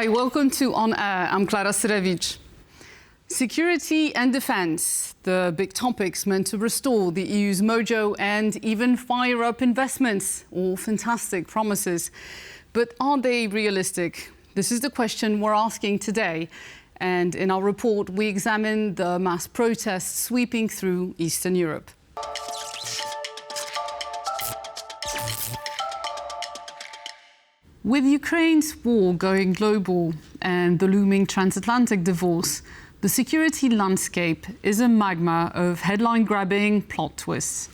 Hi, welcome to On Air. I'm Klara Syrewicz. Security and defence, the big topics meant to restore the EU's mojo and even fire up investments. All fantastic promises. But are they realistic? This is the question we're asking today. And in our report, we examine the mass protests sweeping through Eastern Europe. With Ukraine's war going global and the looming transatlantic divorce, the security landscape is a magma of headline-grabbing plot twists.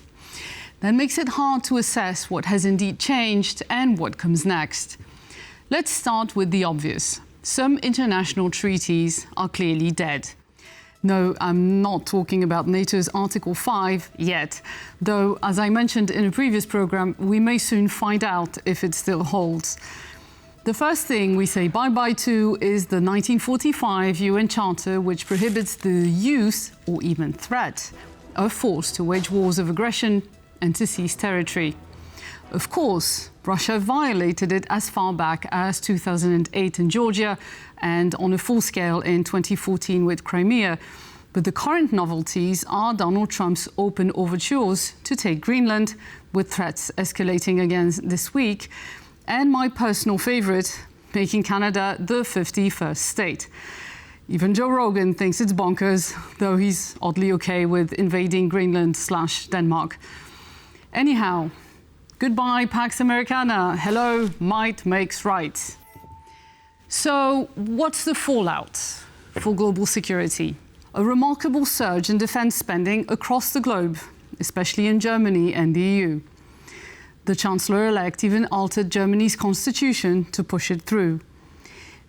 That makes it hard to assess what has indeed changed and what comes next. Let's start with the obvious. Some international treaties are clearly dead. No, I'm not talking about NATO's Article 5 yet, though, as I mentioned in a previous programme, we may soon find out if it still holds. The first thing we say bye-bye to is the 1945 UN Charter, which prohibits the use, or even threat, of force to wage wars of aggression and to seize territory. Of course, Russia violated it as far back as 2008 in Georgia and on a full scale in 2014 with Crimea. But the current novelties are Donald Trump's open overtures to take Greenland, with threats escalating again this week, and my personal favourite, making Canada the 51st state. Even Joe Rogan thinks it's bonkers, though he's oddly okay with invading Greenland/Denmark. Anyhow, goodbye Pax Americana. Hello, might makes right. So what's the fallout for global security? A remarkable surge in defence spending across the globe, especially in Germany and the EU. The Chancellor-elect even altered Germany's constitution to push it through.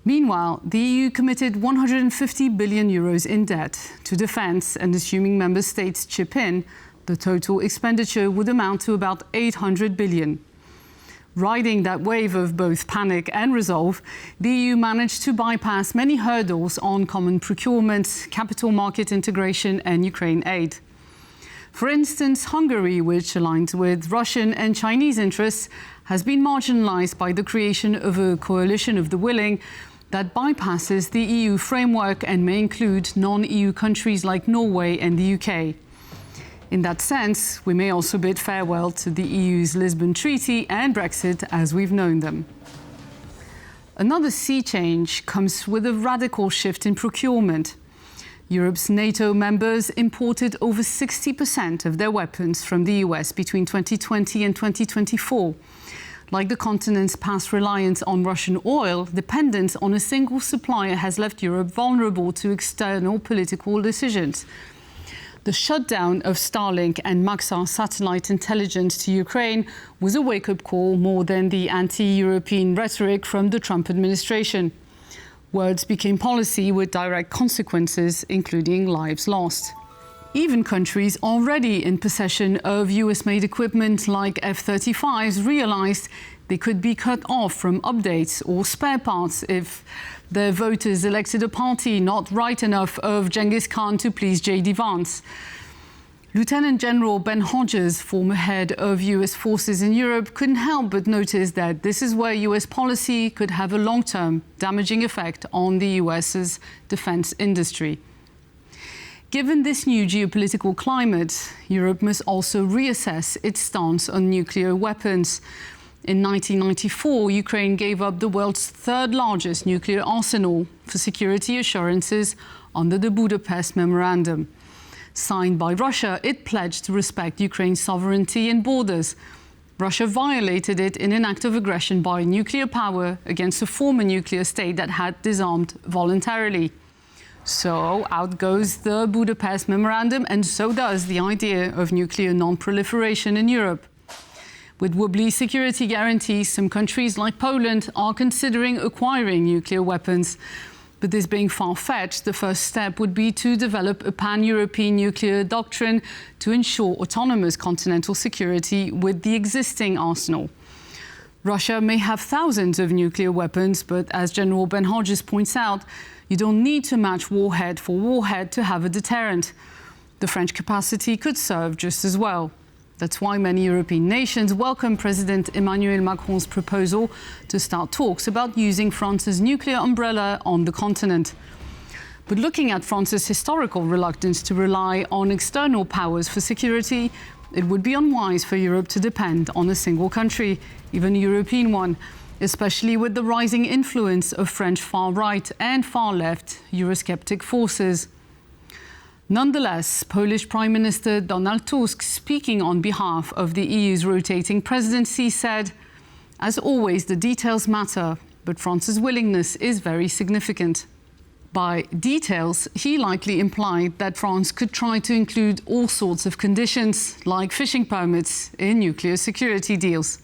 Meanwhile, the EU committed 150 billion euros in debt to defence, and assuming member states chip in, the total expenditure would amount to about 800 billion. Riding that wave of both panic and resolve, the EU managed to bypass many hurdles on common procurement, capital market integration and Ukraine aid. For instance, Hungary, which aligns with Russian and Chinese interests, has been marginalized by the creation of a coalition of the willing that bypasses the EU framework and may include non-EU countries like Norway and the UK. In that sense, we may also bid farewell to the EU's Lisbon Treaty and Brexit as we've known them. Another sea change comes with a radical shift in procurement. Europe's NATO members imported over 60% of their weapons from the US between 2020 and 2024. Like the continent's past reliance on Russian oil, dependence on a single supplier has left Europe vulnerable to external political decisions. The shutdown of Starlink and Maxar satellite intelligence to Ukraine was a wake-up call more than the anti-European rhetoric from the Trump administration. Words became policy with direct consequences, including lives lost. Even countries already in possession of US-made equipment like F-35s realized they could be cut off from updates or spare parts if their voters elected a party not right enough of Genghis Khan to please J.D. Vance. Lieutenant General Ben Hodges, former head of US forces in Europe, couldn't help but notice that this is where US policy could have a long-term damaging effect on the US's defense industry. Given this new geopolitical climate, Europe must also reassess its stance on nuclear weapons. In 1994, Ukraine gave up the world's third-largest nuclear arsenal for security assurances under the Budapest Memorandum. Signed by Russia, it pledged to respect Ukraine's sovereignty and borders. Russia violated it in an act of aggression by nuclear power against a former nuclear state that had disarmed voluntarily. So out goes the Budapest Memorandum, and so does the idea of nuclear non-proliferation in Europe. With wobbly security guarantees, some countries like Poland are considering acquiring nuclear weapons. But this being far-fetched, the first step would be to develop a pan-European nuclear doctrine to ensure autonomous continental security with the existing arsenal. Russia may have thousands of nuclear weapons, but as General Ben Hodges points out, you don't need to match warhead for warhead to have a deterrent. The French capacity could serve just as well. That's why many European nations welcome President Emmanuel Macron's proposal to start talks about using France's nuclear umbrella on the continent. But looking at France's historical reluctance to rely on external powers for security, it would be unwise for Europe to depend on a single country, even a European one, especially with the rising influence of French far-right and far-left Eurosceptic forces. Nonetheless, Polish Prime Minister Donald Tusk, speaking on behalf of the EU's rotating presidency, said, "As always, the details matter, but France's willingness is very significant." By details, he likely implied that France could try to include all sorts of conditions, like fishing permits, in nuclear security deals.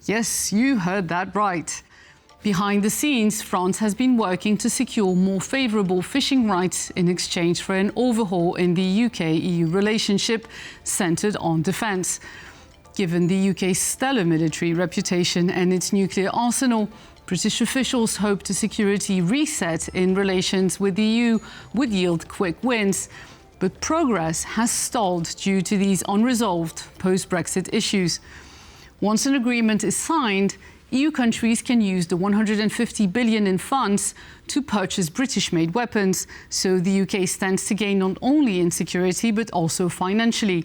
Yes, you heard that right. Behind the scenes, France has been working to secure more favourable fishing rights in exchange for an overhaul in the UK-EU relationship centred on defence. Given the UK's stellar military reputation and its nuclear arsenal, British officials hope a security reset in relations with the EU would yield quick wins. But progress has stalled due to these unresolved post-Brexit issues. Once an agreement is signed, EU countries can use the 150 billion in funds to purchase British-made weapons, so the UK stands to gain not only in security but also financially.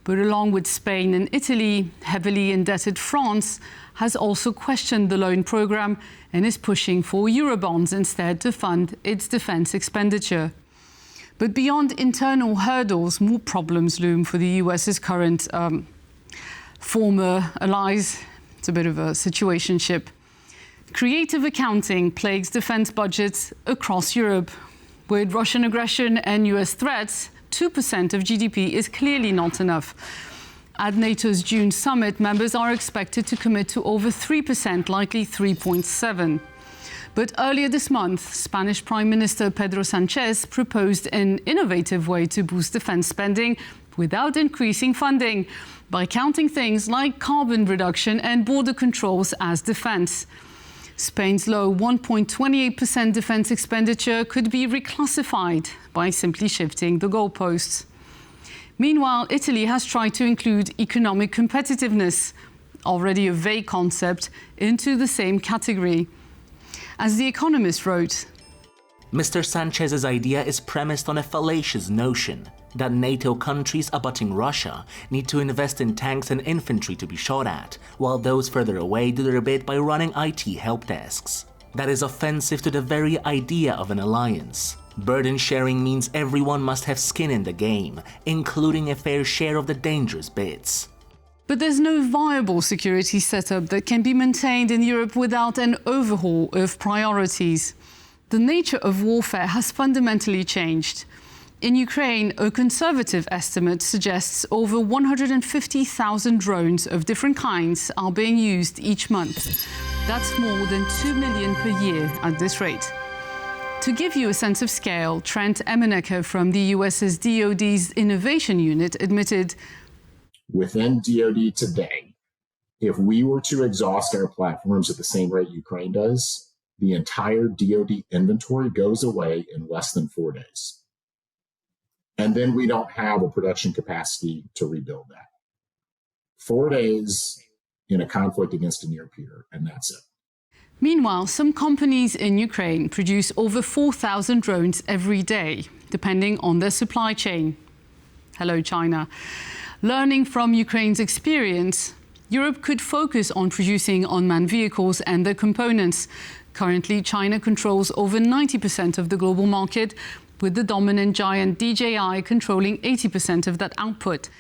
But along with Spain and Italy, heavily indebted France has also questioned the loan programme and is pushing for Eurobonds instead to fund its defence expenditure. But beyond internal hurdles, more problems loom for the US's current former allies. It's a bit of a situationship. Creative accounting plagues defence budgets across Europe. With Russian aggression and US threats, 2% of GDP is clearly not enough. At NATO's June summit, members are expected to commit to over 3%, likely 3.7%. But earlier this month, Spanish Prime Minister Pedro Sánchez proposed an innovative way to boost defence spending without increasing funding, by counting things like carbon reduction and border controls as defence. Spain's low 1.28% defence expenditure could be reclassified by simply shifting the goalposts. Meanwhile, Italy has tried to include economic competitiveness, already a vague concept, into the same category. As The Economist wrote, Mr. Sanchez's idea is premised on a fallacious notion that NATO countries abutting Russia need to invest in tanks and infantry to be shot at, while those further away do their bit by running IT help desks. That is offensive to the very idea of an alliance. Burden sharing means everyone must have skin in the game, including a fair share of the dangerous bits. But there's no viable security setup that can be maintained in Europe without an overhaul of priorities. The nature of warfare has fundamentally changed. In Ukraine, a conservative estimate suggests over 150,000 drones of different kinds are being used each month. That's more than 2 million per year at this rate. To give you a sense of scale, Trent Emenecker from the US's DoD's Innovation Unit admitted, within DoD today, if we were to exhaust our platforms at the same rate Ukraine does, the entire DoD inventory goes away in less than 4 days. And then we don't have a production capacity to rebuild that. 4 days in a conflict against a near peer, and that's it. Meanwhile, some companies in Ukraine produce over 4,000 drones every day, depending on their supply chain. Hello, China. Learning from Ukraine's experience, Europe could focus on producing unmanned vehicles and their components. Currently, China controls over 90% of the global market, with the dominant giant DJI controlling 80% of that output.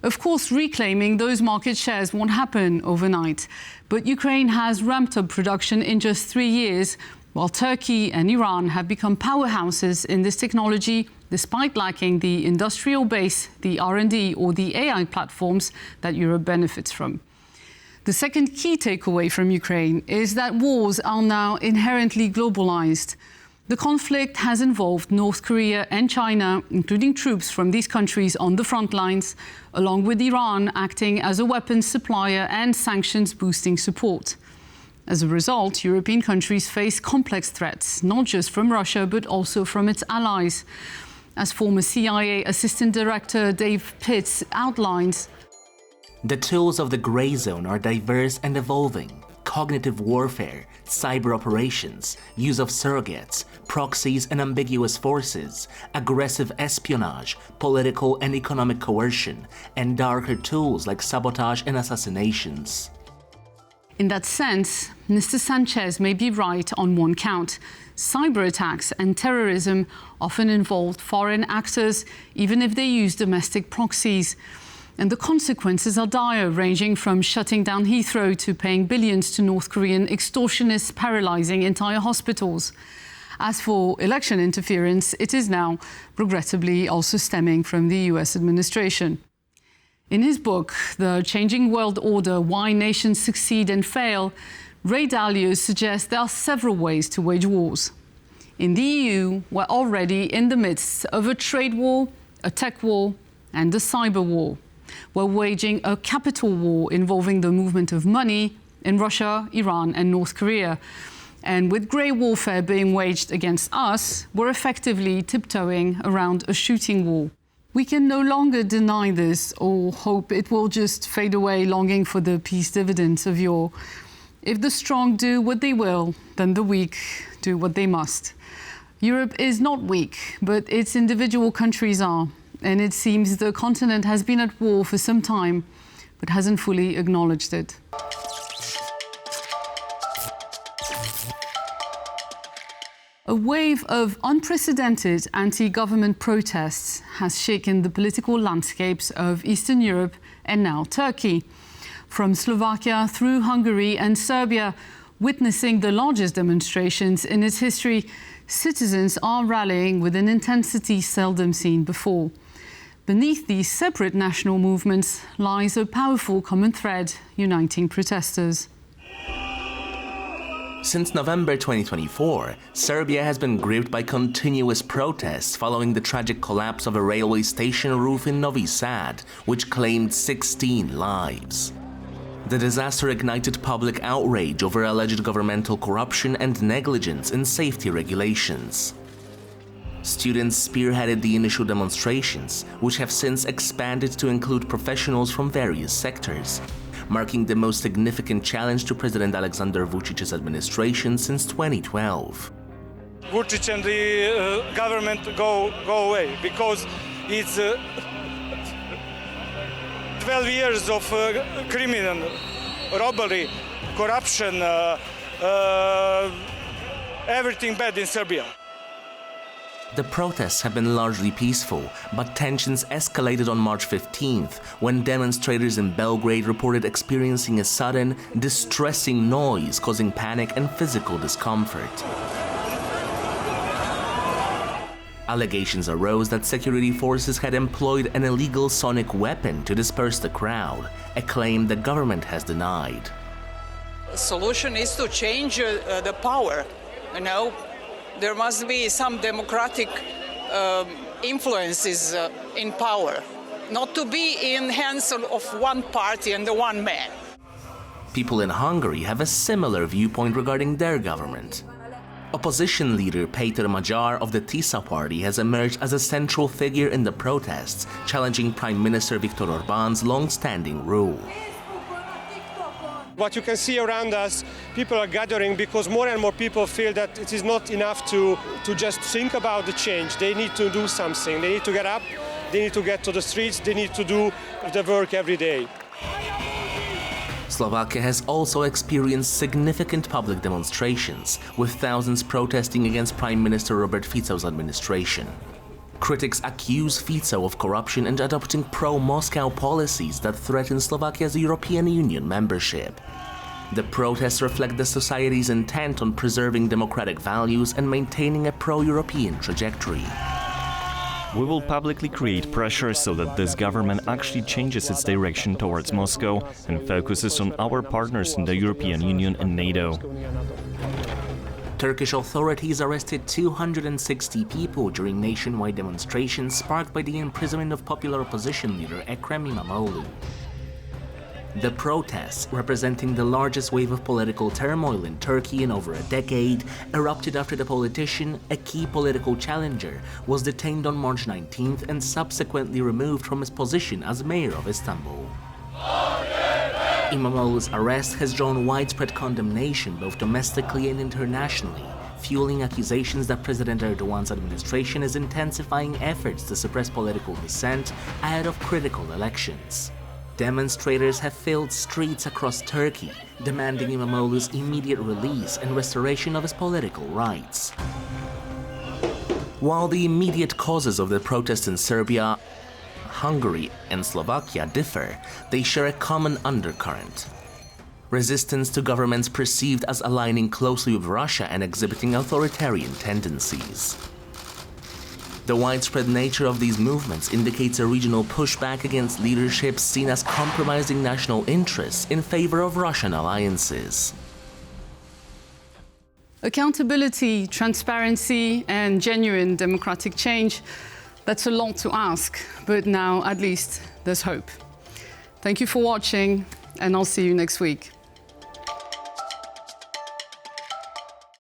Of course, reclaiming those market shares won't happen overnight, but Ukraine has ramped up production in just 3 years, while Turkey and Iran have become powerhouses in this technology, despite lacking the industrial base, the R&D or the AI platforms that Europe benefits from. The second key takeaway from Ukraine is that wars are now inherently globalized. The conflict has involved North Korea and China, including troops from these countries on the front lines, along with Iran acting as a weapons supplier and sanctions-boosting support. As a result, European countries face complex threats, not just from Russia, but also from its allies. As former CIA Assistant Director Dave Pitts outlines, The tools of the gray zone are diverse and evolving. Cognitive warfare, cyber operations, use of surrogates, proxies and ambiguous forces, aggressive espionage, political and economic coercion, and darker tools like sabotage and assassinations. In that sense, Mr. Sanchez may be right on one count. Cyber attacks and terrorism often involved foreign actors, even if they use domestic proxies. And the consequences are dire, ranging from shutting down Heathrow to paying billions to North Korean extortionists, paralyzing entire hospitals. As for election interference, it is now, regrettably, also stemming from the US administration. In his book, The Changing World Order: Why Nations Succeed and Fail, Ray Dalio suggests there are several ways to wage wars. In the EU, we're already in the midst of a trade war, a tech war, and a cyber war. We're waging a capital war involving the movement of money in Russia, Iran, and North Korea. And with grey warfare being waged against us, we're effectively tiptoeing around a shooting war. We can no longer deny this or hope it will just fade away, longing for the peace dividends of yore. If the strong do what they will, then the weak do what they must. Europe is not weak, but its individual countries are. And it seems the continent has been at war for some time, but hasn't fully acknowledged it. A wave of unprecedented anti-government protests has shaken the political landscapes of Eastern Europe and now Turkey. From Slovakia through Hungary and Serbia, witnessing the largest demonstrations in its history, citizens are rallying with an intensity seldom seen before. Beneath these separate national movements lies a powerful common thread uniting protesters. Since November 2024, Serbia has been gripped by continuous protests following the tragic collapse of a railway station roof in Novi Sad, which claimed 16 lives. The disaster ignited public outrage over alleged governmental corruption and negligence in safety regulations. Students spearheaded the initial demonstrations, which have since expanded to include professionals from various sectors, marking the most significant challenge to President Alexander Vucic's administration since 2012. Vucic and the government go away because it's 12 years of criminal robbery, corruption, everything bad in Serbia. The protests have been largely peaceful, but tensions escalated on March 15th when demonstrators in Belgrade reported experiencing a sudden, distressing noise causing panic and physical discomfort. Allegations arose that security forces had employed an illegal sonic weapon to disperse the crowd, a claim the government has denied. The solution is to change the power, There must be some democratic influences in power, not to be in hands of one party and the one man. People in Hungary have a similar viewpoint regarding their government. Opposition leader Péter Magyar of the Tisza party has emerged as a central figure in the protests, challenging Prime Minister Viktor Orbán's long-standing rule. What you can see around us, people are gathering because more and more people feel that it is not enough to just think about the change. They need to do something. They need to get up, they need to get to the streets, they need to do the work every day. Slovakia has also experienced significant public demonstrations, with thousands protesting against Prime Minister Robert Fico's administration. Critics accuse Fico of corruption and adopting pro-Moscow policies that threaten Slovakia's European Union membership. The protests reflect the society's intent on preserving democratic values and maintaining a pro-European trajectory. We will publicly create pressure so that this government actually changes its direction towards Moscow and focuses on our partners in the European Union and NATO. Turkish authorities arrested 260 people during nationwide demonstrations sparked by the imprisonment of popular opposition leader Ekrem İmamoğlu. The protests, representing the largest wave of political turmoil in Turkey in over a decade, erupted after the politician, a key political challenger, was detained on March 19th and subsequently removed from his position as mayor of Istanbul. Imamoglu's arrest has drawn widespread condemnation both domestically and internationally, fueling accusations that President Erdogan's administration is intensifying efforts to suppress political dissent ahead of critical elections. Demonstrators have filled streets across Turkey, demanding Imamoglu's immediate release and restoration of his political rights. While the immediate causes of the protests in Serbia, Hungary, and Slovakia differ, they share a common undercurrent: resistance to governments perceived as aligning closely with Russia and exhibiting authoritarian tendencies. The widespread nature of these movements indicates a regional pushback against leaderships seen as compromising national interests in favor of Russian alliances. Accountability, transparency, and genuine democratic change, that's a lot to ask, but now at least there's hope. Thank you for watching, and I'll see you next week.